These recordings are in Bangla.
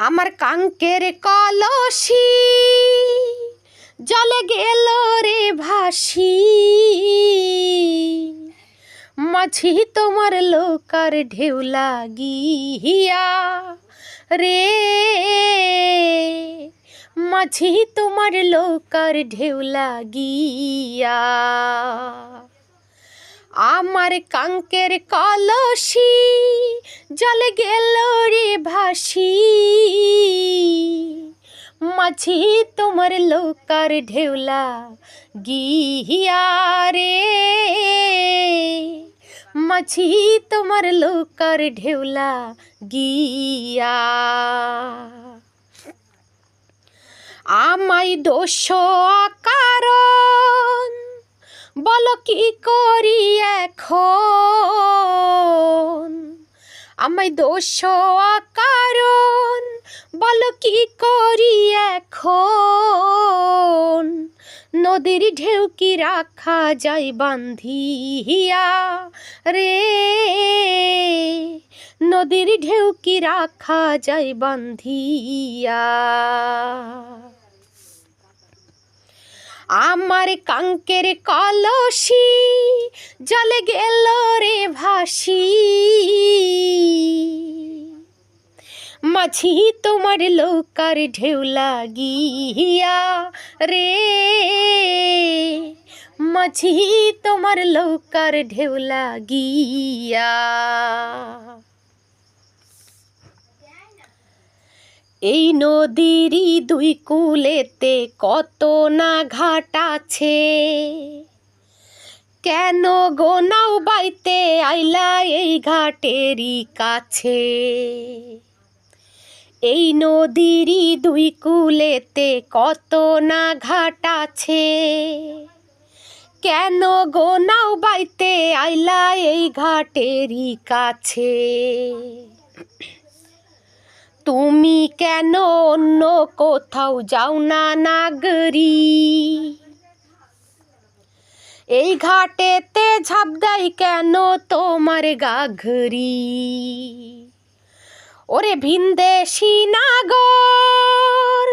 আমার কাঙ্কের কলসি জলে গেল রে ভাসি, মাঝি তোমার লোকার ঢেউ লাগিয়া রে, মাঝি তোমার লোকার ঢেউ লাগিয়া। আমার কাঙ্কের কলসি জলে গেল রে ভাসি, মাঝি তোমার লোকার ঢেউ লাগিয়া রে, মাঝি তোমার লোকার ঢেউ লাগিয়া। আমায় দোষ কারণ বলো কি করি এখন, আমায় দোষ কারণ বলো কি করি এখন, নদীর ঢেউ কি রাখা যায় বান্ধিয়া রে, নদীর ঢেউ কি রাখা যায় বান্ধিয়া। আমার কাঙ্কের কলসি জলে গেল রে ভাসি, মাঝি তোমার লোকার ঢেউ লাগিয়া রে, মাঝি তোমার লোকার ঢেউ লাগিয়া। এই নদীরই দুই কূলেতে কত না ঘাট আছে, কেন গো নাও বাইতে আইলা এই ঘাটেরই কাছে। এই নদীরই দুই কূলেতে কত না ঘাট আছে, কেন গো নাও বাইতে আইলা এই ঘাটেরই কাছে। তুমি কেন অন্য কোথাও যাও না নাগরি, এই ঘাটেতে ঝাঁপ দেয় কেন তোমার গাঘরি। ওরে ভিনদেশি নাগর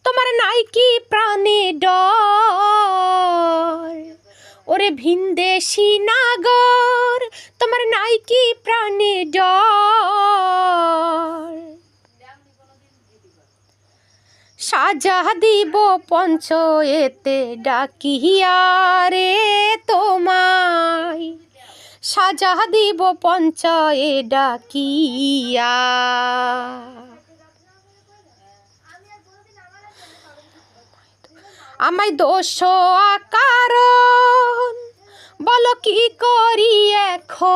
তোমার নাই কি প্রাণে ডর, ওরে ভিনদেশি নাগর তোমার নাই কি প্রাণে ডর। সাজা দিব পঞ্চয়েতে ডাকিয়া রে তোমায়, সাজা দিব পঞ্চয়ে ডাকিয়া। আমায় দোষ কারণ বলো কি করি এখন,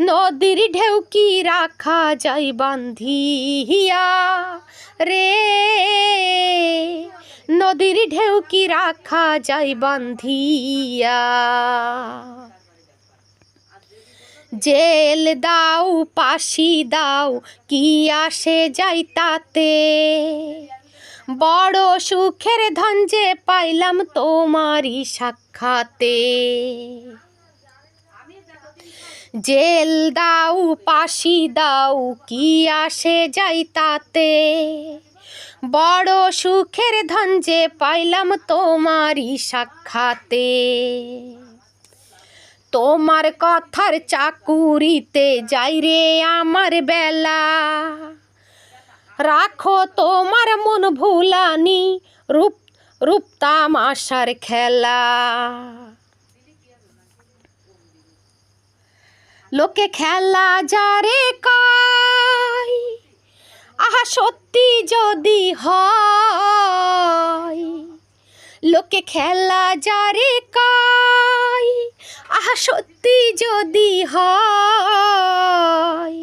নদীর ঢেউ কি রাখা যায় বান্ধিয়া রে, নদীর ঢেউ কি রাখা যায় বান্ধিয়া। জেল দাও পাশি দাও কি আসে যাই তাতে, বড় সুখের ধন যে পাইলাম তোমারই সাক্ষাতে। জেল দাও পাশি দাও কি আসে যাই তাতে, বড় সুখের ধন যে পাইলাম তোমারই সাক্ষাতে। তোমার কথার চাকুরিতে যাই রে আমার বেলা, রাখো তোমার মন ভুলানি রূপ রূপ তামাশার খেলা। লোকে খেলা যারে কয় আহা সত্যি যদি হয়, লোকে খেলা যারে কয় আহা সত্যি যদি হয়,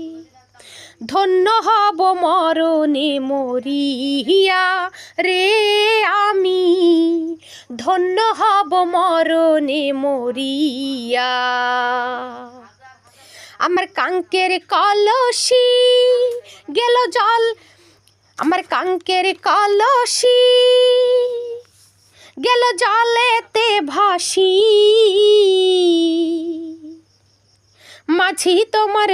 ধন্য হব মরণে মরিয়া রে আমি, ধন্য হব মরণে মরিয়া। আমার কাঙ্কের কলসি গেল জল, আমার কাঙ্কের কলসি গেল জলেতে ভাসি, মাঝি তোমার